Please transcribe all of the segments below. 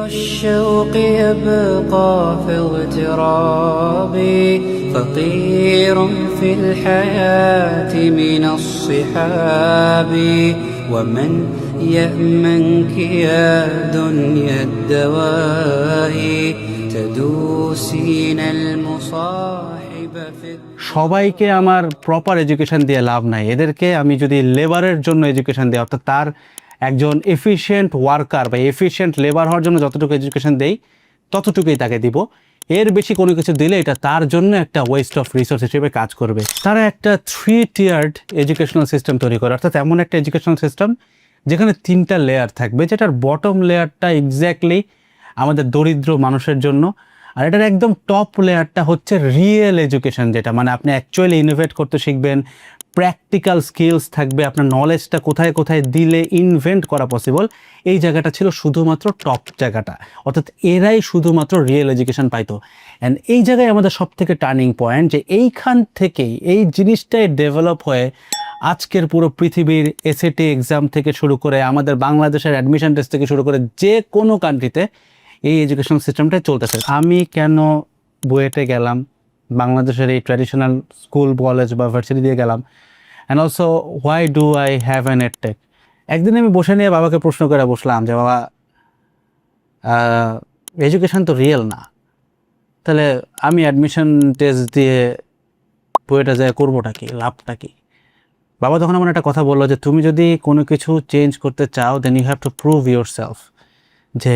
الشوق يبقى في اغترابي فقير في الحياة من الصحاب ومن يأمنك يا دنيا الدوائي تدوسين المصاحب في সবাইকে আমার proper education দিয়ে লাভ নাই। এদেরকে আমি যদি লেবারের জন্য এডুকেশন দিই, অর্থাৎ তার একজন এফিশিয়েন্ট ওয়ার্কার বা এফিশিয়েন্ট লেবার হওয়ার জন্য যতটুকু এডুকেশন দেই ততটুকুই তাকে দিব। এর বেশি কোনো কিছু দিলে এটা তার জন্য একটা ওয়েস্ট অফ রিসোর্স হিসেবে কাজ করবে। তারা একটা 3-tiered এডুকেশনাল সিস্টেম তৈরি করে, অর্থাৎ এমন একটা এডুকেশনাল সিস্টেম যেখানে 3টা লেয়ার থাকবে, যেটার বটম লেয়ারটা এক্স্যাক্টলি আমাদের দরিদ্র মানুষের জন্য, আর এটার একদম টপ লেয়ারটা হচ্ছে রিয়েল এডুকেশন, যেটা মানে আপনি অ্যাকচুয়ালি ইনোভেট করতে শিখবেন, প্র্যাকটিক্যাল স্কিলস থাকবে, আপনার নলেজটা কোথায় কোথায় দিলে ইনভেন্ট করা পসিবল। এই জায়গাটা ছিল শুধুমাত্র টপ জায়গাটা, অর্থাৎ এরাই শুধুমাত্র রিয়েল এডুকেশন পাইতো। অ্যান্ড এই জায়গায় আমাদের সব থেকে টার্নিং পয়েন্ট, যে এইখান থেকেই এই জিনিসটাই ডেভেলপ হয়ে আজকের পুরো পৃথিবীর এসএটি এক্সাম থেকে শুরু করে আমাদের বাংলাদেশের অ্যাডমিশন টেস্ট থেকে শুরু করে যে কোনো কান্ট্রিতে এই এডুকেশনাল সিস্টেমটাই চলতেছে। আমি কেন বুয়েটে গেলাম, বাংলাদেশের এই ট্র্যাডিশনাল স্কুল কলেজ বা ভার্সিটি দিয়ে গেলাম, and also why do I have an edtech. একদিন আমি বসে নিয়ে বাবাকে প্রশ্ন করে বসলাম যে বাবা, এডুকেশন তো রিয়েল না, তাহলে আমি অ্যাডমিশন টেস্ট দিয়ে বুয়েটে যায় করবোটা কি, লাভটা কি? বাবা তখন আমার একটা কথা বললো যে তুমি যদি কোনো কিছু চেঞ্জ করতে চাও then you have to prove yourself, যে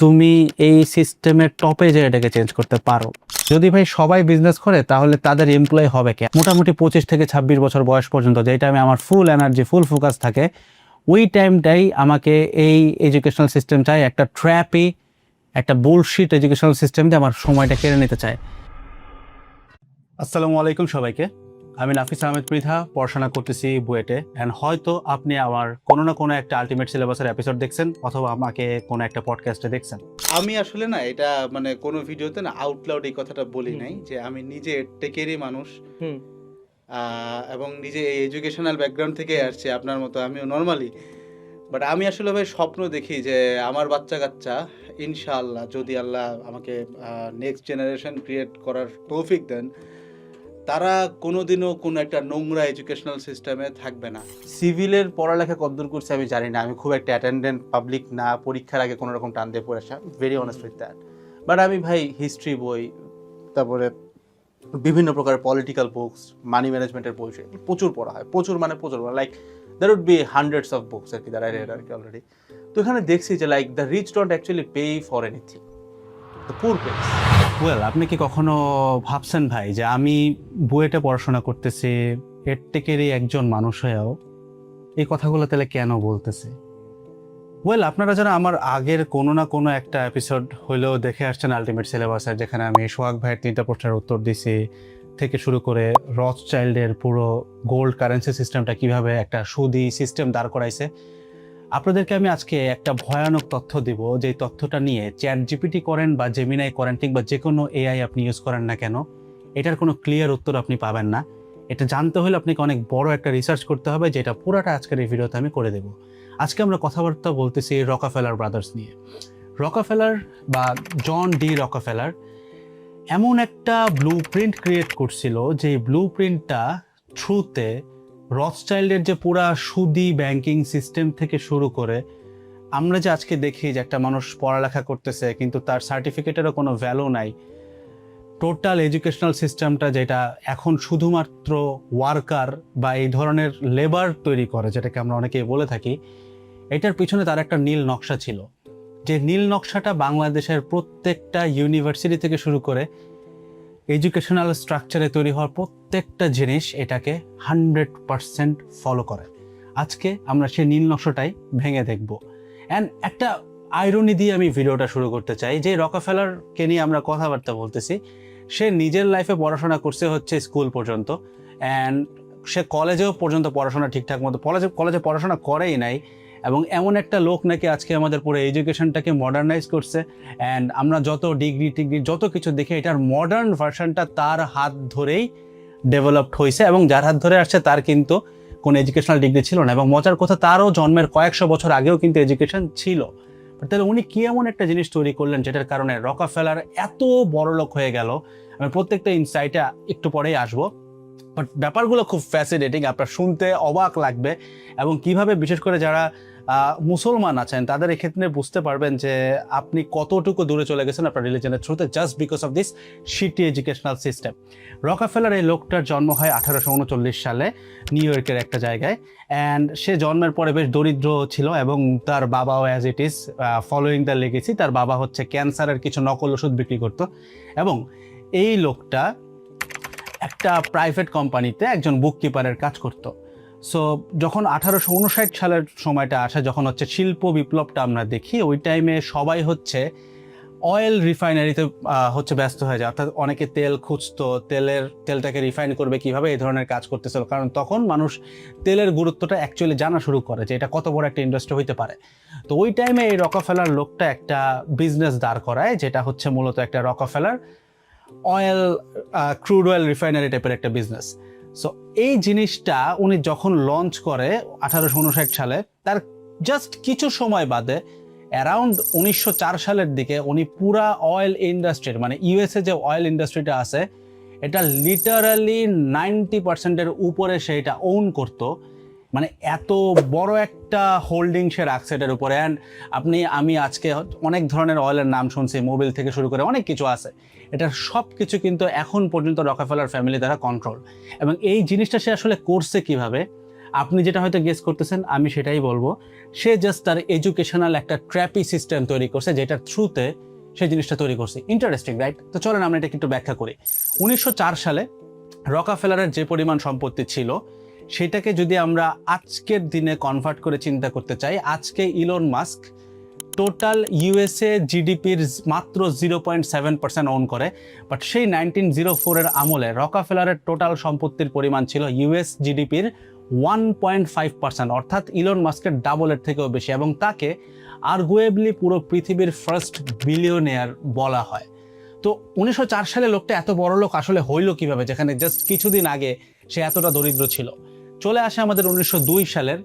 তুমি এই সিস্টেমের টপে যে এটাকে চেঞ্জ করতে পারো। যদি ভাই সবাই বিজনেস করে তাহলে তাদের এমপ্লয় হবে কে? মোটামুটি 25 থেকে 26 বছর বয়স পর্যন্ত, যেই টাইমে আমার ফুল এনার্জি ফুল ফোকাস থাকে, ওই টাইমটাই আমাকে এই এডুকেশনাল সিস্টেম চাই, একটা ট্র্যাপি, একটা বুলশিট এডুকেশনাল সিস্টেম দিয়ে আমার সময়টা কেড়ে নিতে চায়। আসসালামু আলাইকুম সবাইকে, আমি নাফিস আহমেদ পৃথা, পড়াশোনা করতেছি বুয়েটে। অ্যান্ড হয়তো আপনি আমার কোনো না কোনো একটা আলটিমেট সিলেবাসের এপিসোড দেখছেন, অথবা আমাকে কোনো একটা পডকাস্টে দেখছেন। আমি আসলে না এটা মানে কোনো ভিডিওতে না আউট লাউড এই কথাটা বলি নাই যে আমি নিজে টেকেরই মানুষ এবং নিজে এই এডুকেশনাল ব্যাকগ্রাউন্ড থেকে আসছি আপনার মতো, আমিও নর্মালি। বাট আমি আসলে ভাই স্বপ্ন দেখি যে আমার বাচ্চা কাচ্চা ইনশাআল্লাহ, যদি আল্লাহ আমাকে নেক্সট জেনারেশন ক্রিয়েট করার তৌফিক দেন, তারা কোনোদিনও কোনো একটা নোংরা এডুকেশনাল সিস্টেমে থাকবে না। সিভিলের পড়ালেখা কতদূর করছে আমি জানি না, আমি খুব একটা অ্যাটেন্ডেন্ট পাবলিক না, পরীক্ষার আগে কোনো রকম টান দিয়ে পড়ে আসা, very honest with that. But আমি ভাই হিস্ট্রি বই, তারপরে বিভিন্ন প্রকারের পলিটিক্যাল বুকস, মানি ম্যানেজমেন্টের বই প্রচুর পড়া হয়, প্রচুর like there would be hundreds of books আর কি, দ্যাট আই রেড আর কি অলরেডি। তো এখানে দেখছি যে like the rich don't actually pay for anything, the poor pays. Well, আপনি কি কখনো ভাবছেন ভাই যে আমি বুয়েটে পড়াশোনা করতেছি, এডটেকেরই একজন মানুষ হয়েও এই কথাগুলো তাহলে কেন বলতেছে? ওয়েল, আপনারা যারা আমার আগের কোনো না কোনো একটা এপিসোড হইলেও দেখে আসছেন আলটিমেট সিলেবাসের, যেখানে আমি সোহাগ ভাইয়ের 3টা প্রশ্নের উত্তর দিছি থেকে শুরু করে রথচাইল্ডের পুরো গোল্ড কারেন্সি সিস্টেমটা কিভাবে একটা সুদি সিস্টেম দাঁড় করাইছে, আপনাদেরকে আমি আজকে একটা ভয়ানক তথ্য দিব, যে তথ্যটা নিয়ে চ্যাট জিপিটি করেন বা জেমিনাই করেন কিংবা যে কোনো এআই আপনি ইউজ করেন না কেন, এটার কোনো ক্লিয়ার উত্তর আপনি পাবেন না। এটা জানতে হলে আপনাকে অনেক বড় একটা রিসার্চ করতে হবে, যেটা পুরাটা আজকের এই ভিডিওতে আমি করে দেব। আজকে আমরা কথাবার্তা বলতেছি রকাফেলার ব্রাদার্স নিয়ে। রকাফেলার বা জন ডি রকাফেলার এমন একটা ব্লু প্রিন্ট ক্রিয়েট করছিল, যে ব্লু প্রিন্টটা থ্রুতে রথচাইল্ডের যে পুরা সুদি ব্যাংকিং সিস্টেম থেকে শুরু করে আমরা যে আজকে দেখি যে একটা মানুষ পড়ালেখা করতেছে কিন্তু তার সার্টিফিকেটেরও কোনো ভ্যালু নাই, টোটাল এডুকেশনাল সিস্টেমটা যেটা এখন শুধুমাত্র ওয়ার্কার বা এই ধরনের লেবার তৈরি করে, যেটাকে আমরা অনেকেই বলে থাকি, এটার পিছনে তার একটা নীল নকশা ছিল, যে নীল নকশাটা বাংলাদেশের প্রত্যেকটা ইউনিভার্সিটি থেকে শুরু করে এডুকেশনাল স্ট্রাকচারে তৈরি হওয়ার প্রত্যেকটা জিনিস এটাকে 100% ফলো করে। আজকে আমরা সেই নীল নকশাটাই ভেঙে দেখব। অ্যান্ড একটা আইরনি দিয়ে আমি ভিডিওটা শুরু করতে চাই, যে রকাফেলারকে নিয়ে আমরা কথাবার্তা বলতেছি, সে নিজের লাইফে পড়াশোনা করছে হচ্ছে স্কুল পর্যন্ত, অ্যান্ড সে কলেজেও পর্যন্ত পড়াশোনা ঠিকঠাক মতো কলেজে পড়াশোনা করেই নাই, এবং এমন একটা লোক নাকি আজকে আমাদের পুরো এডুকেশনটাকে মডার্নাইজ করছে। অ্যান্ড আমরা যত ডিগ্রি যত কিছু দেখি, এটার মডার্ন ভার্সনটা তার হাত ধরেই ডেভেলপড হয়েছে, এবং যার হাত ধরে আসছে তার কিন্তু কোনো এডুকেশনাল ডিগ্রি ছিল না। এবং মজার কথা, তারও জন্মের কয়েকশো বছর আগেও কিন্তু এডুকেশন ছিল, তাহলে উনি কি এমন একটা জিনিস তৈরি করলেন যেটার কারণে রকাফেলার এত বড় লোক হয়ে গেল? আমি প্রত্যেকটা ইনসাইটে একটু পরেই আসবো, বাট ব্যাপারগুলো খুব ফ্যাসিনেটিং, আপনার শুনতে অবাক লাগবে। এবং কিভাবে বিশেষ করে যারা মুসলমান আছেন তাদের এক্ষেত্রে বুঝতে পারবেন যে আপনি কতটুকু দূরে চলে গেছেন আপনার রিলিজনের থ্রুতে, just because of this shitty educational system. Rockefeller এই লোকটার জন্ম হয় 1839 সালে নিউ ইয়র্কের একটা জায়গায়, অ্যান্ড সে জন্মের পরে বেশ দরিদ্র ছিল এবং তার বাবাও as it is following the legacy, তার বাবা হচ্ছে ক্যান্সারের কিছু নকল ওষুধ বিক্রি করতো। এবং এই লোকটা একটা প্রাইভেট কোম্পানিতে একজন বুককিপারের কাজ করত। সো যখন 1859 সালের সময়টা আসে, যখন হচ্ছে শিল্প বিপ্লবটা আমরা দেখি, ওই টাইমে সবাই হচ্ছে অয়েল রিফাইনারিতে হচ্ছে ব্যস্ত হয়ে যায়, অর্থাৎ অনেকে তেল খুঁজতো, তেলটাকে রিফাইন করবে কিভাবে, এই ধরনের কাজ করতেছিল। কারণ তখন মানুষ তেলের গুরুত্বটা অ্যাকচুয়ালি জানা শুরু করে যে এটা কত বড় একটা ইন্ডাস্ট্রি হইতে পারে। তো ওই টাইমে এই রকাফেলার লোকটা একটা বিজনেস দাঁড় করায়, যেটা হচ্ছে মূলত একটা রকাফেলার অয়েল ক্রুড অয়েল রিফাইনারি টাইপের একটা বিজনেস। সো এই জিনিসটা উনি যখন লঞ্চ করে 1859 সালে, তার জাস্ট কিছু সময় বাদে অ্যারাউন্ড 1904 সালের দিকে উনি পুরা অয়েল ইন্ডাস্ট্রির, মানে ইউএসএ যে অয়েল ইন্ডাস্ট্রিটা আছে, এটা লিটারালি 90%-এর উপরে সে এটা ওন করতো। মানে এত বড় একটা হোল্ডিং সে রাখছে এটার উপরে। অ্যান্ড আমি আজকে অনেক ধরনের অয়েলের নাম শুনছি, মোবিল থেকে শুরু করে অনেক কিছু আছে, এটার সব কিছু কিন্তু এখন পর্যন্ত রকাফেলার ফ্যামিলি দ্বারা কন্ট্রোল। এবং এই জিনিসটা সে আসলে করছে কিভাবে, আপনি যেটা হয়তো গেস করতেছেন, আমি সেটাই বলবো। সে জাস্ট তার এডুকেশনাল একটা ট্র্যাপি সিস্টেম তৈরি করছে, যেটার থ্রুতে সেই জিনিসটা তৈরি করছে। Interesting, right? তো চলেন আমরা এটাকে একটু ব্যাখ্যা করি। 1904 সালে রকাফেলারের যে পরিমাণ সম্পত্তি ছিল, সেটাকে যদি আমরা আজকের দিনে কনভার্ট করে চিন্তা করতে চাই, আজকে ইলন মাস্ক টোটাল ইউএসএ জিডিপির মাত্র 0.7% ওন করে। বাট সেই 1904-এর আমলে রকাফেলারের টোটাল সম্পত্তির পরিমাণ ছিল ইউএস জিডিপির 1.5%, অর্থাৎ ইলন মাস্কের ডাবলের থেকেও বেশি। এবং তাকে আর্গুয়েবলি পুরো পৃথিবীর ফার্স্ট বিলিয়নিয়ার বলা হয়। তো 1904 সালে লোকটা এত বড় লোক আসলে হইল কিভাবে, যেখানে জাস্ট কিছুদিন আগে সে এতটা দরিদ্র ছিল? চলে আসে আমাদের 1902 সালের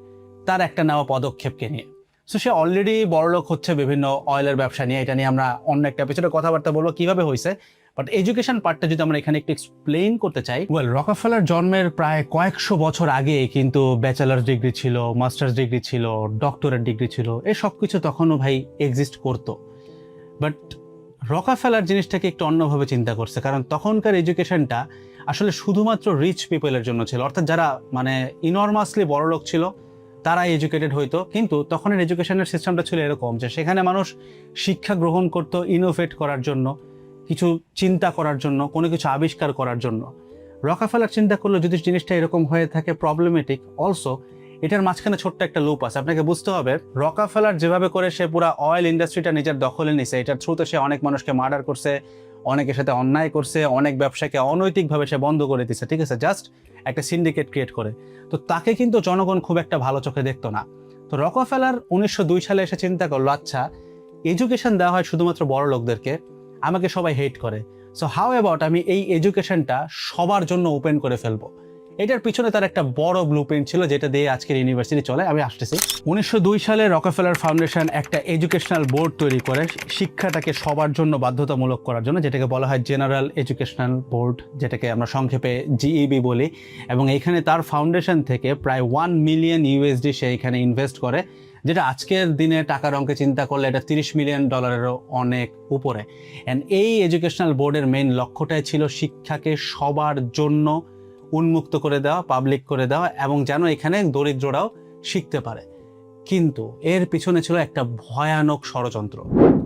তার একটা নেওয়া পদক্ষেপকে নিয়ে। সো সে অলরেডি বড়লোক হচ্ছে বিভিন্ন অয়েলের ব্যবসা নিয়ে, এটা নিয়ে আমরা অন্য একটা এপিসোডে কথাবার্তা বলবো কিভাবে হয়েছে। বাট এডুকেশন পার্টটা যদি আমরা এখানে একটু এক্সপ্লেইন করতে চাই, রকাফেলার জন্মের প্রায় কয়েকশো বছর আগে কিন্তু ব্যাচেলার্স ডিগ্রি ছিল, মাস্টার্স ডিগ্রি ছিল, ডক্টরেট ডিগ্রি ছিল, এই সব কিছু তখনও ভাই এক্সিস্ট করতো। বাট রকাফেলার জিনিসটাকে একটু অন্যভাবে চিন্তা করছে, কারণ তখনকার এডুকেশনটা আসলে শুধুমাত্র রিচ পিপলের জন্য ছিল, অর্থাৎ যারা মানে ইনর্মাসলি বড় লোক ছিল তারাই এডুকেটেড হইতো। কিন্তু তখনের এডুকেশনের সিস্টেমটা ছিল এরকম যে সেখানে মানুষ শিক্ষা গ্রহণ করতো ইনোভেট করার জন্য, কিছু চিন্তা করার জন্য, কোনো কিছু আবিষ্কার করার জন্য। রকাফেলার চিন্তা করলো যদি জিনিসটা এরকম হয়ে থাকে প্রবলেমেটিক। অলসো এটার মাঝখানে ছোট্ট একটা লুপ আছে, আপনাকে বুঝতে হবে রকাফেলার যেভাবে করে সে পুরো অয়েল ইন্ডাস্ট্রিটা নিজের দখলে নিছে, এটার থ্রুতে সে অনেক মানুষকে মার্ডার করছে, অনেকের সাথে অন্যায় করছে, অনেক ব্যবসাকে অনৈতিকভাবে সে বন্ধ করে দিচ্ছে, ঠিক আছে, জাস্ট একটা সিন্ডিকেট ক্রিয়েট করে। তো তাকে কিন্তু জনগণ খুব একটা ভালো চোখে দেখতো না। তো রকাফেলার 1902 সালে এসে চিন্তা করলো, আচ্ছা এডুকেশন দেওয়া হয় শুধুমাত্র বড় লোকদেরকে, আমাকে সবাই হেট করে, সো হাউ অ্যাবাউট আমি এই এডুকেশনটা সবার জন্য ওপেন করে ফেলবো। এটার পিছনে তার একটা বড় ব্লুপ্রিন্ট ছিল, যেটা দিয়ে আজকের ইউনিভার্সিটি চলে। আমি আসতেছি। 1902 সালে রকাফেলার ফাউন্ডেশন একটা এডুকেশনাল বোর্ড তৈরি করে শিক্ষাটাকে সবার জন্য বাধ্যতামূলক করার জন্য, যেটাকে বলা হয় জেনারেল এডুকেশনাল বোর্ড, যেটাকে আমরা সংক্ষেপে জিইবি বলি। এবং এইখানে তার ফাউন্ডেশন থেকে প্রায় $1 মিলিয়ন সে এখানে ইনভেস্ট করে, যেটা আজকের দিনে টাকার অঙ্কে চিন্তা করলে এটা $30 মিলিয়ন অনেক উপরে। অ্যান্ড এই এডুকেশনাল বোর্ডের মেইন লক্ষ্যটাই ছিল শিক্ষাকে সবার জন্য উন্মুক্ত করে দেওয়া, পাবলিক করে দেওয়া, এবং যেন এখানে দরিদ্ররাও শিখতে পারে। কিন্তু এর পিছনে ছিল একটা ভয়ানক ষড়যন্ত্র।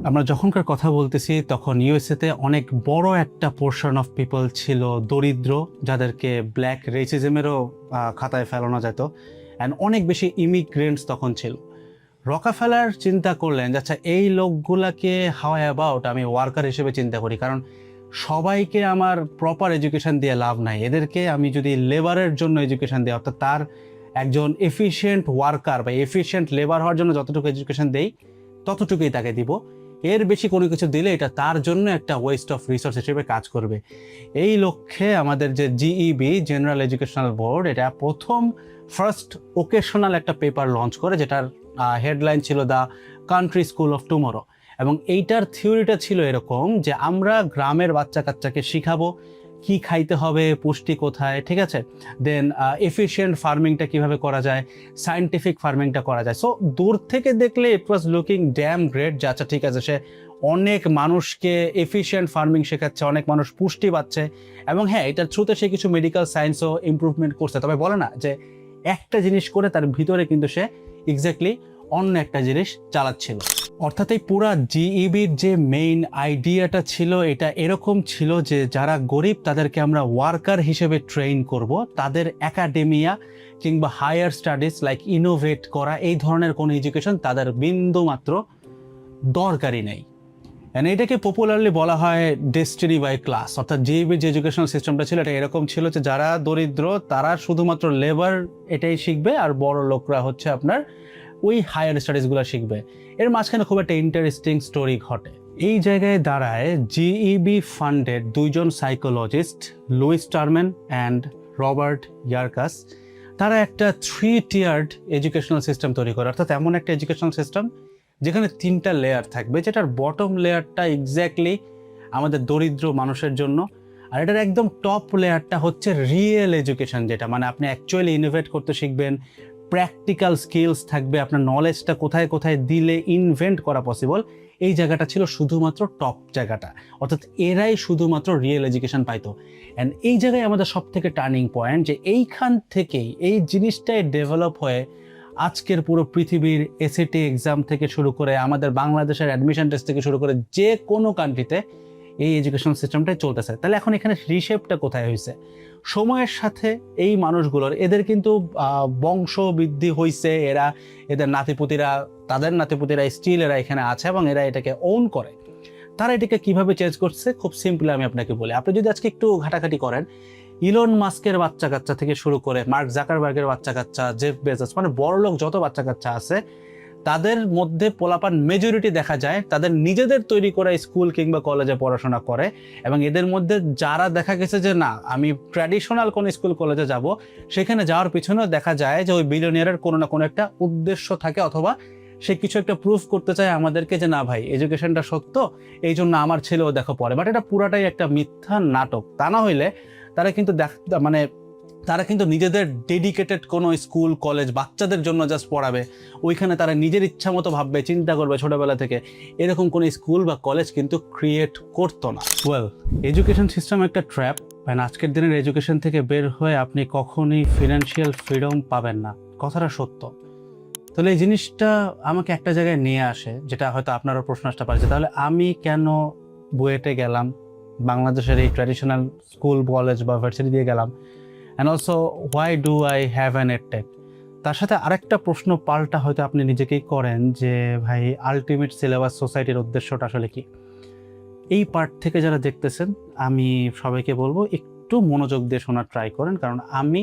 আমরা যখনকার কথা বলতেছি তখন ইউএসএতে অনেক বড় একটা পোর্শন অফ পিপল ছিল দরিদ্র, যাদেরকে ব্ল্যাক রেসিজমেরও খাতায় ফেলানো যেত, অ্যান্ড অনেক বেশি ইমিগ্রেন্টস তখন ছিল। রকাফেলার চিন্তা করলেন যে আচ্ছা এই লোকগুলাকে হাউ অ্যাবাউট আমি ওয়ার্কার হিসেবে চিন্তা করি, কারণ সবাইকে আমার প্রপার এডুকেশন দিয়ে লাভ নাই, এদেরকে আমি যদি লেবারের জন্য এডুকেশন দিই, অর্থাৎ তার একজন এফিশিয়েন্ট ওয়ার্কার বা এফিশিয়েন্ট লেবার হওয়ার জন্য যতটুকু এডুকেশন দেই ততটুকুই তাকে দিব, এর বেশি কোনো কিছু দিলে এটা তার জন্য একটা ওয়েস্ট অফ রিসোর্স হিসেবে কাজ করবে। এই লক্ষ্যে আমাদের যে জিইবি জেনারেল এডুকেশনাল বোর্ড, এটা ফার্স্ট ওকেশনাল একটা পেপার লঞ্চ করে, যেটার হেডলাইন ছিল the country school of tomorrow. এবং এইটার থিওরিটা ছিল এরকম যে আমরা গ্রামের বাচ্চা কাচ্চাকে শিখাবো কি খাইতে হবে, পুষ্টি কোথায়, ঠিক আছে, দেন এফিশিয়েন্ট ফার্মিংটা কিভাবে করা যায়, সায়েন্টিফিক ফার্মিংটা করা যায়। সো দূর থেকে দেখলে ইট ওয়াজ লুকিং ড্যাম গ্রেট, যে আচ্ছা ঠিক আছে, সে অনেক মানুষকে এফিশিয়েন্ট ফার্মিং শেখাচ্ছে, অনেক মানুষ পুষ্টি পাচ্ছে, এবং হ্যাঁ এটার থ্রুতে সে কিছু মেডিকেল সায়েন্সও ইমপ্রুভমেন্ট করছে। তবে বলে না যে একটা জিনিস করে তার ভিতরে কিন্তু সে এক্স্যাক্টলি অন্য একটা জিনিস চালাচ্ছিল। অর্থাৎ এই পুরা জিইবির যে মেইন আইডিয়াটা ছিল এটা এরকম ছিল যে যারা গরিব তাদেরকে আমরা ওয়ার্কার হিসেবে ট্রেন করব, তাদের একাডেমিয়া কিংবা হায়ার স্টাডিজ লাইক ইনোভেট করা এই ধরনের কোনো এডুকেশন তাদের বিন্দু মাত্র দরকারই নেই। এটাকে পপুলারলি বলা হয় ডেস্টিনি বাই ক্লাস। অর্থাৎ জিইবির যে এডুকেশনাল সিস্টেমটা ছিল এটা এরকম ছিল যে যারা দরিদ্র তারা শুধুমাত্র লেবার এটাই শিখবে, আর বড় লোকরা হচ্ছে আপনার ওই হায়ার স্টাডিজগুলো শিখবে। এর মাঝখানে খুব একটা ইন্টারেস্টিং স্টোরি ঘটে। এই জায়গায় দাঁড়ায় জিইবি ফান্ডেড দুইজন psychologist, Lewis Terman and Robert Yerkes, তারা একটা 3 টিয়ার্ড এডুকেশনাল সিস্টেম তৈরি করে। অর্থাৎ এমন একটা এডুকেশনাল সিস্টেম যেখানে 3টা লেয়ার থাকবে, যেটার বটম লেয়ারটা এক্স্যাক্টলি আমাদের দরিদ্র মানুষের জন্য, আর এটার একদম টপ লেয়ারটা হচ্ছে রিয়েল এডুকেশন, যেটা মানে আপনি অ্যাকচুয়ালি ইনোভেট করতে শিখবেন, প্র্যাকটিক্যাল স্কিলস থাকবে, আপনার নলেজটা কোথায় কোথায় দিলে ইনভেন্ট করা পসিবল। এই জায়গাটা ছিল শুধুমাত্র টপ জায়গাটা, অর্থাৎ এরাই শুধুমাত্র রিয়েল এডুকেশন পাইতো। অ্যান্ড এই জায়গায় আমাদের সব থেকে টার্নিং পয়েন্ট, যে এইখান থেকেই এই জিনিসটাই ডেভেলপ হয়ে আজকের পুরো পৃথিবীর এসএটি এক্সাম থেকে শুরু করে আমাদের বাংলাদেশের অ্যাডমিশন টেস্ট থেকে শুরু করে যে কোনো কান্ট্রিতে এই এডুকেশন সিস্টেমটাই চলতেছে। তাহলে এখন এখানে রিশেপটা কোথায় হয়েছে? সময়ের সাথে এই মানুষগুলোর এদের কিন্তু বংশ বৃদ্ধি হয়েছে, এদের নাতিপুতিরা, তাদের নাতিপুতিরা স্টিল এরা এখানে আছে এবং এরা এটাকে ওন করে। তারা এটাকে কিভাবে চেঞ্জ করছে খুব সিম্পলি আমি আপনাকে বলি। আপনি যদি আজকে একটু ঘাটাঘাটি করেন, ইলন মাস্কের বাচ্চা কাচ্চা থেকে শুরু করে মার্ক জাকারবার্গের বাচ্চা কাচ্চা, জেফ বেজোস, মানে বড়লোক যত বাচ্চা কাচ্চা আছে তাদের মধ্যে পোলাপান মেজরিটি দেখা যায় তাদের নিজেদের তৈরি করা স্কুল কিংবা কলেজে পড়াশোনা করে। এবং এদের মধ্যে যারা দেখা গেছে যে না আমি ট্র্যাডিশনাল কোন স্কুল কলেজে যাব, সেখানে যাওয়ার পিছনেও দেখা যায় যে ওই বিলিয়নিয়ারের কোনো না কোনো একটা উদ্দেশ্য থাকে, অথবা সে কিছু একটা প্রুফ করতে চায় আমাদেরকে যে না ভাই এডুকেশনটা সত্য, এই জন্য আমার ছেলেও দেখো পড়ে। বাট এটা পুরাটাই একটা মিথ্যা নাটক। তা না হইলে তারা কিন্তু তারা কিন্তু নিজেদের ডেডিকেটেড কোনো স্কুল কলেজ বাচ্চাদের জন্য জাস্ট পড়াবে, ওইখানে তারা নিজের ইচ্ছা মতো ভাববে, চিন্তা করবে ছোটবেলা থেকে, এরকম কোনো স্কুল বা কলেজ কিন্তু ক্রিয়েট করতো না। ওয়েল, এডুকেশন সিস্টেম একটা ট্র্যাপ, অ্যান্ড আজকের দিনের এডুকেশন থেকে বের হয়ে আপনি কখনোই ফিনান্সিয়াল ফ্রিডম পাবেন না, কথাটা সত্য। তাহলে এই জিনিসটা আমাকে একটা জায়গায় নিয়ে আসে, যেটা হয়তো আপনারও প্রশ্ন আসতে পারছে, তাহলে আমি কেন বুয়েটে গেলাম, বাংলাদেশের এই ট্র্যাডিশনাল স্কুল কলেজ বা ভার্সিটি দিয়ে গেলাম, and also why do I have an edtech. তার সাথে আরেকটা প্রশ্ন পাল্টা হয়তো আপনি নিজেকেই করেন যে ভাই আলটিমেট সিলেবাস সোসাইটির উদ্দেশ্যটা আসলে কি। এই পার্ট থেকে যারা দেখতেছেন আমি সবাইকে বলবো একটু মনোযোগ দিয়ে শোনার ট্রাই করেন, কারণ আমি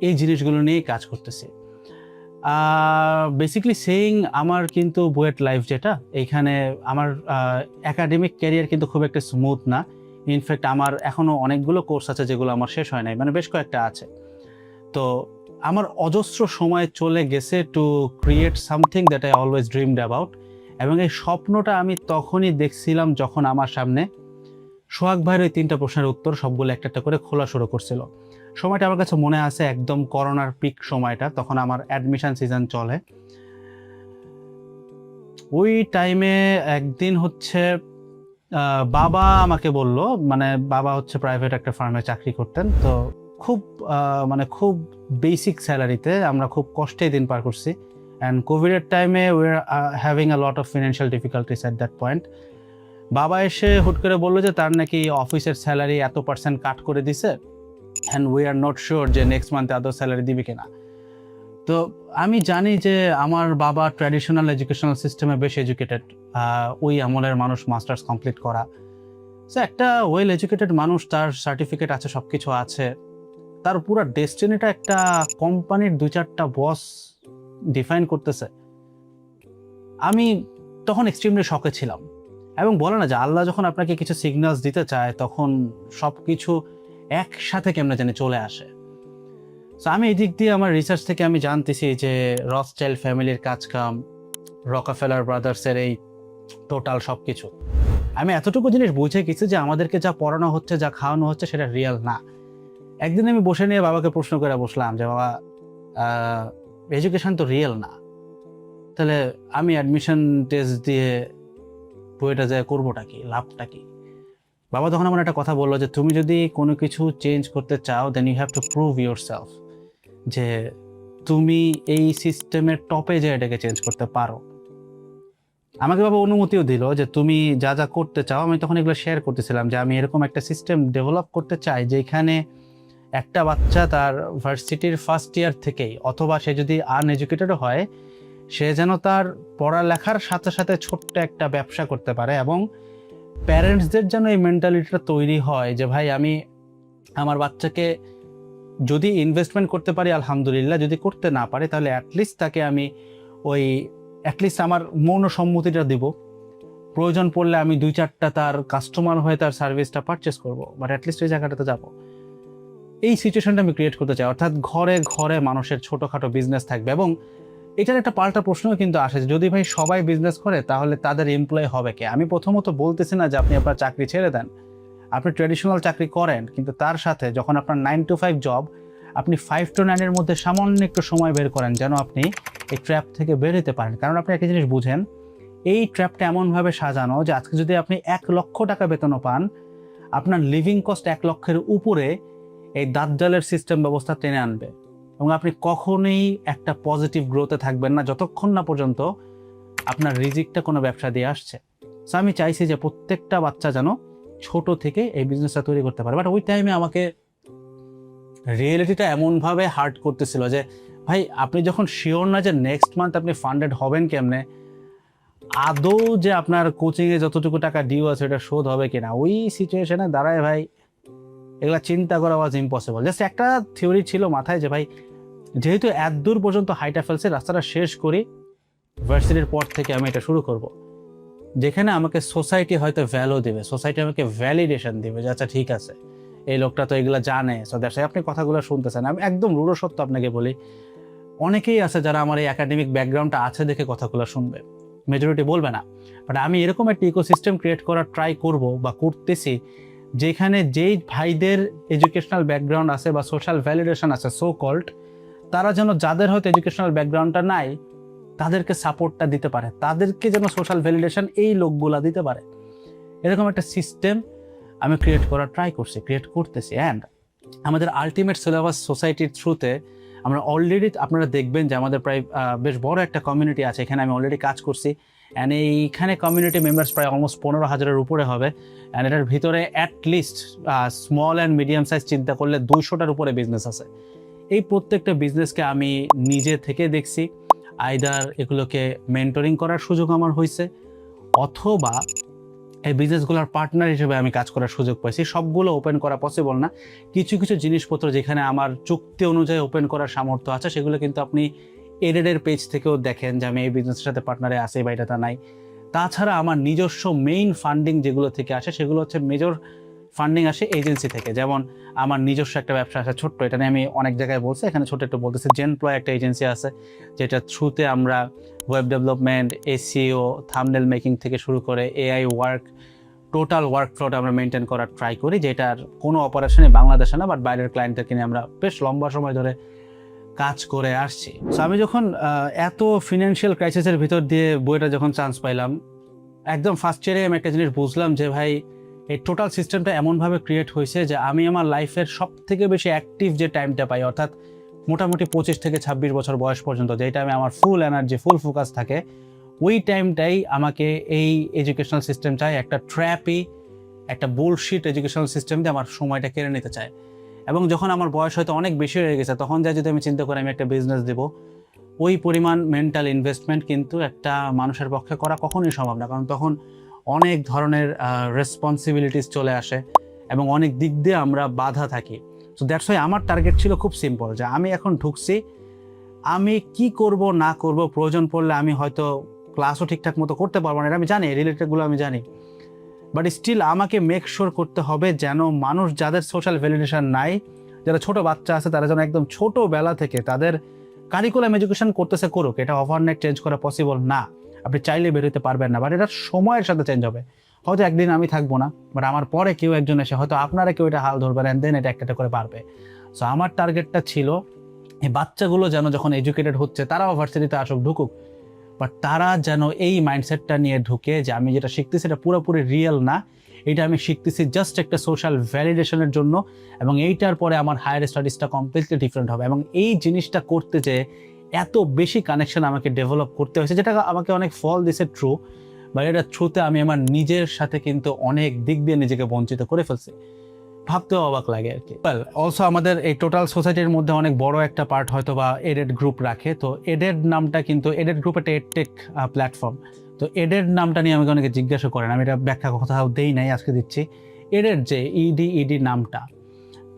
এই জিনিসগুলো নিয়েই কাজ করতেছি। বেসিক্যালি সেইং আমার কিন্তু বুয়েট লাইফ যেটা, এইখানে আমার একাডেমিক ক্যারিয়ার কিন্তু খুব একটা স্মুথ না। ইনফ্যাক্ট আমার এখনও অনেকগুলো কোর্স আছে যেগুলো আমার শেষ হয় নাই, মানে বেশ কয়েকটা আছে। তো আমার অজস্র সময় চলে গেছে to create something that I always dreamed about. এবং এই স্বপ্নটা আমি তখনই দেখছিলাম যখন আমার সামনে সোহাগ ভাইয়ের ওই 3টা প্রশ্নের উত্তর সবগুলো একটা একটা করে খোলা শুরু করছিল। সময়টা আমার কাছে মনে আছে, একদম করোনার পিক সময়টা, তখন আমার অ্যাডমিশন সিজন চলে। ওই টাইমে একদিন হচ্ছে বাবা আমাকে বলল, মানে বাবা হচ্ছে প্রাইভেট একটা ফার্মে চাকরি করতেন, তো খুব খুব বেসিক স্যালারিতে আমরা খুব কষ্টে দিন পার করছি। অ্যান্ড কোভিডের টাইমে we are having a lot of financial difficulties at that point. বাবা এসে হুট করে বললো যে তার নাকি অফিসের স্যালারি এত% কাট করে দিছে, and we are not sure যে নেক্সট মান্থে আদৌ স্যালারি দিবে কিনা। তো আমি জানি যে আমার বাবা ট্র্যাডিশনাল এডুকেশনাল সিস্টেমে বেশ এডুকেটেড, ওই আমলের মানুষ, মাস্টার্স কমপ্লিট করা। সো একটা ওয়েল এডুকেটেড মানুষ, তার সার্টিফিকেট আছে, সব কিছু আছে, তার পুরো ডেস্টিনিটা একটা কোম্পানির 2-4টা বস ডিফাইন করতেছে। আমি তখন এক্সট্রিমলি শকে ছিলাম। এবং বলে না যে আল্লাহ যখন আপনাকে কিছু সিগন্যালস দিতে চায় তখন সব কিছু একসাথে কেমনে জানি চলে আসে। সো আমি এই দিক দিয়ে আমার রিসার্চ থেকে আমি জানতেছি যে রথচাইল্ড ফ্যামিলির কাজকাম, রকাফেলার ব্রাদার্সের এই টোটাল সব কিছু। আমি এতটুকু জিনিস বুঝে গেছি যে আমাদেরকে যা পড়ানো হচ্ছে, যা খাওয়ানো হচ্ছে সেটা রিয়েল না। একদিন আমি বসে নিয়ে বাবাকে প্রশ্ন করে বসলাম যে বাবা, এডুকেশন তো রিয়েল না, তাহলে আমি অ্যাডমিশন টেস্ট দিয়ে বইটা যায় করবোটা কি, লাভটা কি? বাবা তখন আমার একটা কথা বললো যে তুমি যদি কোনো কিছু চেঞ্জ করতে চাও then you have to prove yourself, যে তুমি এই সিস্টেমের টপে যে এটাকে চেঞ্জ করতে পারো। আমাকে বাবা অনুমতিও দিল যে তুমি যা যা করতে চাও। আমি তখন এগুলো শেয়ার করতেছিলাম যে আমি এরকম একটা সিস্টেম ডেভেলপ করতে চাই যেখানে একটা বাচ্চা তার ভার্সিটির ফার্স্ট ইয়ার থেকেই, অথবা সে যদি আনএডুকেটেডও হয়, সে যেন তার পড়ালেখার সাথে সাথে ছোট্ট একটা ব্যবসা করতে পারে, এবং প্যারেন্টসদের যেন এই মেন্টালিটিটা তৈরি হয় যে ভাই আমি আমার বাচ্চাকে যদি ইনভেস্টমেন্ট করতে পারি আলহামদুলিল্লাহ, যদি করতে না পারে তাহলে অ্যাটলিস্ট তাকে আমি অ্যাটলিস্ট আমার মৌন সম্মতিটা দিব। প্রয়োজন পড়লে আমি 2-4টা তার কাস্টমার হয়ে তার সার্ভিসটা পারচেস করবো, বাট অ্যাটলিস্ট ওই জায়গাটাতে যাবো। এই সিচুয়েশনটা আমি ক্রিয়েট করতে চাই, অর্থাৎ ঘরে ঘরে মানুষের ছোটোখাটো বিজনেস থাকবে। এবং এটার একটা পাল্টা প্রশ্নও কিন্তু আসে যে যদি ভাই সবাই বিজনেস করে তাহলে তাদের এমপ্লয় হবে কে? আমি প্রথমত বলতেছি না যে আপনি আপনার চাকরি ছেড়ে দেন, আপনি ট্র্যাডিশনাল চাকরি করেন, কিন্তু তার সাথে যখন আপনার 9 to 5 জব, আপনি 5 to 9 এর মধ্যে সামান্য একটু সময় বের করেন যেন আপনি এই ট্র্যাপ থেকে বের হতে পারেন। কারণ আপনি একটা জিনিস বুঝেন, এই ট্র্যাপটা এমনভাবে সাজানো যে আজকে যদি আপনি 1 লক্ষ টাকা বেতনও পান, আপনার লিভিং কস্ট 1 লক্ষের উপরে এই দাজ্জালের সিস্টেম ব্যবস্থা টেনে আনবে, এবং আপনি কখনোই একটা পজিটিভ গ্রোথে থাকবেন না যতক্ষণ না পর্যন্ত আপনার রিজিকটা কোনো ব্যবসা দিয়ে আসছে। সো আমি চাইছি যে প্রত্যেকটা বাচ্চা যেন ছোট থেকে এই বিজনেসটা তৈরি করতে পারে। বাট ওই টাইমে আমাকে রিয়েলিটিটা এমনভাবে হার্ট করতেছিল যে ভাই আপনি যখন শিওর না যে নেক্সট মান্থ আপনি ফান্ডেড হবেন কেমনে, আদৌ যে আপনার কোচিংয়ে যতটুকু টাকা ডিউ আছে এটা শোধ হবে কিনা, ওই সিচুয়েশনে দাঁড়ায় ভাই এগুলা চিন্তা করা ওয়াজ ইম্পসিবল। জাস্ট একটা থিওরি ছিল মাথায় যে ভাই যেহেতু এত দূর পর্যন্ত হাইটা ফেলছে, রাস্তাটা শেষ করি, ভার্সিটির পর থেকে আমি এটা শুরু করব, যেখানে আমাকে সোসাইটি হয়তো ভ্যালু দেবে, সোসাইটি আমাকে ভ্যালিডেশন দেবে যে আচ্ছা ঠিক আছে এই লোকটা তো এগুলো জানে। সো দ্যাটস আপনি কথাগুলো শুনতেছেন। আমি একদম রূঢ় সত্য আপনাকে বলি, অনেকেই আছে যারা আমার এই একাডেমিক ব্যাকগ্রাউন্ডটা আছে দেখে কথাগুলো শুনবে, মেজরিটি বলবে না। বাট আমি এরকম একটা ইকোসিস্টেম ক্রিয়েট করার ট্রাই করব বা করতেছি যেখানে যেই ভাইদের এডুকেশনাল ব্যাকগ্রাউন্ড আছে বা সোশ্যাল ভ্যালিডেশন আছে সো কল্ড, তারা যেন যাদের হয়তো এডুকেশনাল ব্যাকগ্রাউন্ডটা নাই তাদেরকে সাপোর্টটা দিতে পারে, তাদেরকে যেন সোশ্যাল ভ্যালিডেশন এই লোকগুলা দিতে পারে। এরকম একটা সিস্টেম আমি ক্রিয়েট করার ট্রাই করছি, ক্রিয়েট করতেছি। অ্যান্ড আমাদের আলটিমেট সিলেবাস সোসাইটির থ্রুতে আমরা অলরেডি, আপনারা দেখবেন যে আমাদের প্রায় বেশ বড় একটা কমিউনিটি আছে, এখানে আমি অলরেডি কাজ করছি। অ্যান্ড এইখানে কমিউনিটি মেম্বার্স প্রায় অলমোস্ট 15,000-এর উপরে হবে। অ্যান্ড এটার ভিতরে at least small and medium size চিন্তা করলে 200টার উপরে বিজনেস আছে। এই প্রত্যেকটা বিজনেসকে আমি নিজে থেকে দেখছি, আইদার এগুলোকে মেন্টরিং করার সুযোগ আমার হয়েছে, অথবা এই বিজনেসগুলোর পার্টনার হিসেবে আমি কাজ করার সুযোগ পাইছি। সবগুলো ওপেন করা পসিবল না, কিছু কিছু জিনিসপত্র যেখানে আমার চুক্তি অনুযায়ী ওপেন করার সামর্থ্য আছে সেগুলো কিন্তু আপনি এডেডের পেজ থেকেও দেখেন যে আমি এই বিজনেসের সাথে পার্টনারে আছি বা এটা নাই। তাছাড়া আমার নিজস্ব মেইন ফান্ডিং যেগুলো থেকে আসে সেগুলো হচ্ছে মেজর ফান্ডিং আসে এজেন্সি থেকে। যেমন আমার নিজস্ব একটা ব্যবসা আছে ছোট্ট, এটা নিয়ে আমি অনেক জায়গায় বলছি, এখানে ছোট একটু বলতেছি। জেনপ্লয় একটা এজেন্সি আছে যেটা থ্রুতে আমরা web development, SEO, thumbnail making থেকে শুরু করে এআই ওয়ার্ক, টোটাল ওয়ার্ক ফ্লোটা আমরা মেনটেন করার ট্রাই করি, যেটার কোনো অপারেশনে বাংলাদেশে না বাট বাইরের ক্লায়েন্টদেরকে নিয়ে আমরা বেশ লম্বা সময় ধরে কাজ করে আসছি। সো আমি যখন এত ফিনান্সিয়াল ক্রাইসিসের ভিতর দিয়ে বইটা যখন চান্স পাইলাম, একদম ফার্স্ট ইয়ারে আমি একটা জিনিস বুঝলাম যে ভাই এই টোটাল সিস্টেমটা এমনভাবে ক্রিয়েট হয়েছে যে আমি আমার লাইফের সব থেকে বেশি অ্যাক্টিভ যে টাইমটা পাই, অর্থাৎ মোটামুটি 25 থেকে 26 বছর বয়স পর্যন্ত, যেই টাইমে আমার ফুল এনার্জি, ফুল ফোকাস থাকে, ওই টাইমটাই আমাকে এই এডুকেশনাল সিস্টেম চাই একটা ট্র্যাপই, একটা বুলশিট এডুকেশনাল সিস্টেম দিয়ে আমার সময়টা কেড়ে নিতে চায়। এবং যখন আমার বয়স হয়তো অনেক বেশি হয়ে গেছে তখন যা যদি আমি চিন্তা করি আমি একটা বিজনেস দেবো, ওই পরিমাণ মেন্টাল ইনভেস্টমেন্ট কিন্তু একটা মানুষের পক্ষে করা কখনোই সম্ভব না। কারণ তখন অনেক ধরনের রেসপন্সিবিলিটিস চলে আসে এবং অনেক দিক দিয়ে আমরা বাধা থাকি। সো দ্যাটস ওয়াই আমার টার্গেট ছিল খুব সিম্পল, যে আমি এখন ঢুকছি, আমি কি করব না করব, প্রয়োজন পড়লে আমি হয়তো ক্লাসও ঠিকঠাক মতো করতে পারবো না, এটা আমি জানি, রিলেটেডগুলো আমি জানি, বাট স্টিল আমাকে মেক শিওর করতে হবে যেন মানুষ যাদের সোশ্যাল ভ্যালিডেশন নাই, যারা ছোট বাচ্চা আছে, তারা যেন একদম ছোটোবেলা থেকে তাদের কারিকুলাম এডুকেশন করতেছে করুক, এটা ওভারনাইট চেঞ্জ করা পসিবল না। আপনি চাইলে বেরোতে পারবেন না, বাট এটা সময়ের সাথে চেঞ্জ হবে। হয়তো একদিন আমি থাকবো না, বাট আমার পরে কেউ একজন এসে হয়তো আপনারা কেউ এটা হাল ধরবেন, অ্যান্ড দেন এটা একটা করে পারবে। সো আমার টার্গেটটা ছিল এই বাচ্চাগুলো যেন যখন এডুকেটেড হচ্ছে তারাও ভার্সিটিতে আসুক, ঢুকুক, বাট তারা যেন এই মাইন্ডসেটটা নিয়ে ঢুকে যে আমি যেটা শিখতেছি এটা পুরোপুরি রিয়েল না, এটা আমি শিখতেছি জাস্ট একটা সোশ্যাল ভ্যালিডেশনের জন্য, এবং এইটার পরে আমার হায়ার স্টাডিজটা কমপ্লিটলি ডিফারেন্ট হবে। এবং এই জিনিসটা করতে যে এত বেশি কানেকশন আমাকে ডেভেলপ করতে হয়েছে, যেটা আমাকে অনেক ফল দিছে ট্রু, বাট এটা থ্রুতে আমি আমার নিজের সাথে কিন্তু অনেক দিক দিয়ে নিজেকে বঞ্চিত করে ফেলছি, ভাবতেও অবাক লাগে আর কি। ওয়েল, অলসো আমাদের এই টোটাল সোসাইটির মধ্যে অনেক বড় একটা পার্ট হয়তো বা এডেড গ্রুপ রাখে। তো এডেড নামটা কিন্তু, এডেড গ্রুপ একটা এডটেক প্ল্যাটফর্ম। তো এডেড নামটা নিয়ে আমাকে অনেকে জিজ্ঞাসা করেন, আমি এটা ব্যাখ্যা কোথাও দেই নাই, আজকে দিচ্ছি। এডেড যে ইডি নামটা,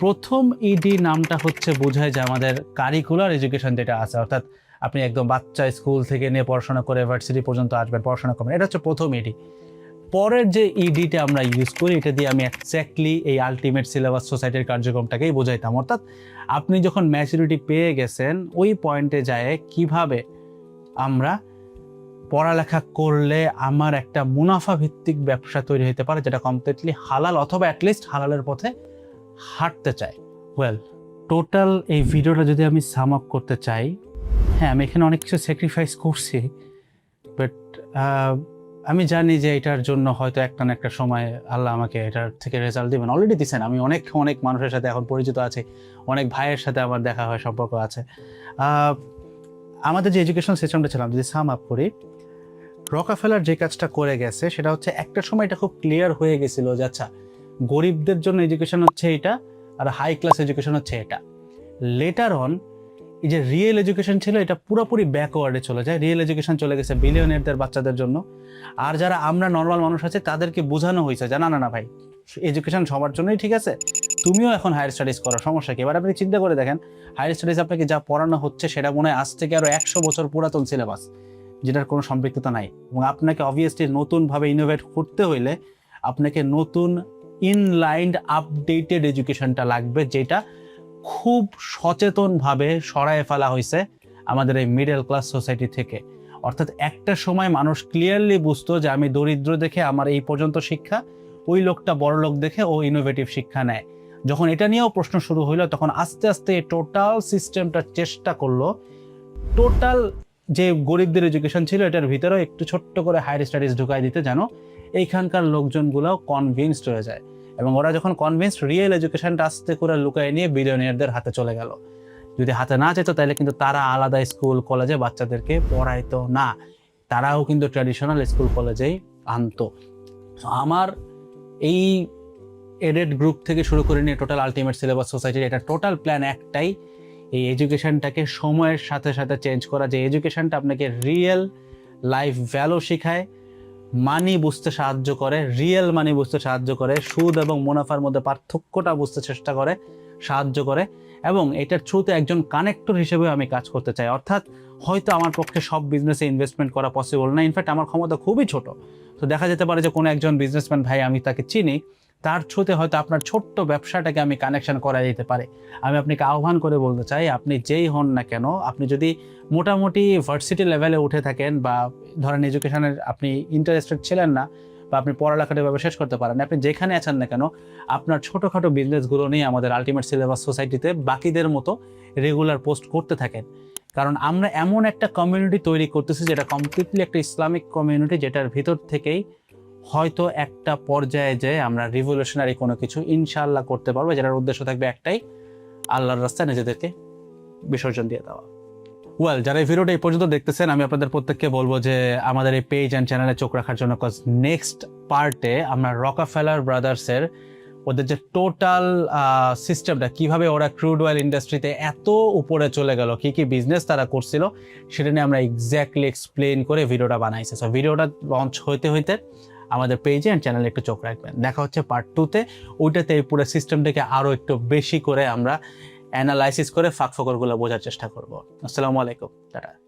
প্রথম ইডি নামটা হচ্ছে বোঝায় যে আমাদের কারিকুলার এডুকেশন যেটা আছে, অর্থাৎ আপনি একদম বাচ্চা স্কুল থেকে নিয়ে পড়াশোনা করে ভার্সিটি পর্যন্ত আসবেন, পড়াশোনা করবেন, এটা হচ্ছে প্রথম ইডি। পরের যে ইডিটা আমরা ইউজ করি, এটা দিয়ে আমি এক্স্যাক্টলি এই আলটিমেট সিলেবাস সোসাইটির কার্যক্রমটাকেই বোঝাইতাম। অর্থাৎ আপনি যখন ম্যাচুরিটি পেয়ে গেছেন, ওই পয়েন্টে যায় কিভাবে আমরা পড়ালেখা করলে আমার একটা মুনাফা ভিত্তিক ব্যবসা তৈরি হতে পারে, যেটা কমপ্লিটলি হালাল অথবা অ্যাটলিস্ট হালালের পথে হাঁটতে চাই। ওয়েল, টোটাল এই ভিডিওটা যদি আমি সাম আপ করতে চাই, হ্যাঁ আমি এখানে অনেক কিছু স্যাক্রিফাইস করছি, বাট আমি জানি যে এটার জন্য হয়তো একটা না একটা সময় আল্লাহ আমাকে এটার থেকে রেজাল্ট দিবেন, অলরেডি দিচ্ছেন। আমি অনেক মানুষের সাথে এখন পরিচিত আছে, অনেক ভাইয়ের সাথে আমার দেখা হয়, সম্পর্ক আছে। আমাদের যে এডুকেশন সিস্টেমটা ছিলাম, যদি সাম আপ করি, রকাফেলার যে কাজটা করে গেছে সেটা হচ্ছে একটা সময় এটা খুব ক্লিয়ার হয়ে গেছিল যে আচ্ছা গরিবদের জন্য এডুকেশন হচ্ছে এটা, আর হাই ক্লাস এডুকেশন হচ্ছে এটা। লেটার অন এই যে রিয়েল এডুকেশন ছিল, এটা পুরোপুরি ব্যাকওয়ার্ডে চলে যায়। রিয়েল এডুকেশন চলে গেছে বিলিয়নিয়ারদের বাচ্চাদের জন্য, আর যারা আমরা নর্মাল মানুষ আছে তাদেরকে বোঝানো হয়েছে যে না না না ভাই, এডুকেশন সবার জন্যই ঠিক আছে, তুমিও এখন হায়ার স্টাডিজ করো, সমস্যা কি? এবার আপনি চিন্তা করে দেখেন, হায়ার স্টাডিজ আপনাকে যা পড়ানো হচ্ছে সেটা মনে হয় আজ থেকে আরও 100 বছর পুরাতন সিলেবাস, যেটার কোনো সম্পৃক্ততা নাই। এবং আপনাকে অবভিয়াসলি নতুনভাবে ইনোভেট করতে হইলে আপনাকে নতুন ইনলাইন্ড আপডেটেড এডুকেশনটা লাগবে, যেটা খুব সচেতনভাবে সরায় ফেলা হয়েছে আমাদের এই মিডল ক্লাস সোসাইটি থেকে। অর্থাৎ একটা সময় মানুষ ক্লিয়ারলি বুঝতো যে আমি দরিদ্র দেখে আমার এই পর্যন্ত শিক্ষা, ওই লোকটা বড় লোক দেখে ও ইনোভেটিভ শিক্ষা নেয়। যখন এটা নিয়েও প্রশ্ন শুরু হইলো, তখন আস্তে আস্তে টোটাল সিস্টেমটা চেষ্টা করলো টোটাল যে গরিবদের এডুকেশন ছিল এটার ভিতরেও একটু ছোট্ট করে হায়ার স্টাডিজ ঢুকাই দিতে, যেন এইখানকার লোকজনগুলোও কনভিন্সড হয়ে যায়। এবং ওরা যখন কনভিন্সড, রিয়েল এডুকেশনটা আস্তে করে লুকায় নিয়ে বিলিয়নিয়ারদের হাতে চলে গেল। যদি হাতে না যেত তাহলে কিন্তু তারা আলাদা স্কুল কলেজে বাচ্চাদেরকে পড়াইতো না, তারাও কিন্তু ট্র্যাডিশনাল স্কুল কলেজেই আনতো। আমার এই এডেড গ্রুপ থেকে শুরু করে নিয়ে টোটাল আলটিমেট সিলেবাস সোসাইটির এটা টোটাল প্ল্যান একটাই, এই এডুকেশনটাকে সময়ের সাথে সাথে চেঞ্জ করা, যে এডুকেশনটা আপনাকে রিয়েল লাইফ ভ্যালু শেখায়, মানি বুঝতে সাহায্য করে, রিয়েল মানি বুঝতে সাহায্য করে, সুদ এবং মুনাফার মধ্যে পার্থক্যটা বুঝতে চেষ্টা করে, সাহায্য করে। এবং এটার থ্রুতে একজন কানেক্টর হিসেবে আমি কাজ করতে চাই। অর্থাৎ হয়তো আমার পক্ষে সব বিজনেসে ইনভেস্টমেন্ট করা পসিবল না, ইনফ্যাক্ট আমার ক্ষমতা খুবই ছোট। তো দেখা যেতে পারে যে কোনো একজন বিজনেসম্যান ভাই, আমি তাকে চিনি, তার থ্রুতে হয়তো আপনার ছোট্ট ব্যবসাটাকে আমি কানেকশন করা যেতে পারে। আমি আপনাকে আহ্বান করে বলতে চাই, আপনি যেই হন না কেন, আপনি যদি মোটামুটি ভার্সিটি লেভেলে উঠে থাকেন, বা ধরেন এডুকেশনের আপনি ইন্টারেস্টেড ছিলেন না, বা আপনি পড়ালেখাটা এভাবে শেষ করতে পারেন, আপনি যেখানে আছেন না কেন, আপনার ছোটোখাটো বিজনেসগুলো নিয়ে আমাদের আলটিমেট সিলেবাস সোসাইটিতে বাকিদের মতো রেগুলার পোস্ট করতে থাকেন। কারণ আমরা এমন একটা কমিউনিটি তৈরি করতেছি যেটা কমপ্লিটলি একটা ইসলামিক কমিউনিটি, যেটার ভিতর থেকেই হয়তো একটা পর্যায়ে যেয়ে আমরা রিভলিউশনারি কোনো কিছু ইনশাআল্লাহ করতে পারবো, যেটার উদ্দেশ্য থাকবে একটাই, আল্লাহর রাস্তায় নিজেদেরকে বিসর্জন দিয়ে দেওয়া। ওয়েল, যারা এই ভিডিওটা এই পর্যন্ত দেখতেছেন, আমি আপনাদের প্রত্যেককে বলবো যে আমাদের এই পেজ অ্যান্ড চ্যানেলে চোখ রাখার জন্য, কজ নেক্সট পার্টে আমরা রকাফেলার ব্রাদার্সের ওদের যে টোটাল সিস্টেমটা, কিভাবে ওরা ক্রুড অয়েল ইন্ডাস্ট্রিতে এত উপরে চলে গেল, কি কি বিজনেস তারা করছিল, সেটা নিয়ে আমরা এক্স্যাক্টলি এক্সপ্লেন করে ভিডিওটা বানাইছি। সো ভিডিওটা লঞ্চ হইতে হইতে আমাদের পেজে অ্যান্ড চ্যানেলে একটু চোখ রাখবেন। দেখা হচ্ছে পার্ট 2-তে, ওইটাতে এই পুরো সিস্টেমটাকে আরও একটু বেশি করে আমরা অ্যানালাইসিস করে ফাঁক ফোকরগুলো বোঝার চেষ্টা করবো। আসসালামু আলাইকুম, টাটা।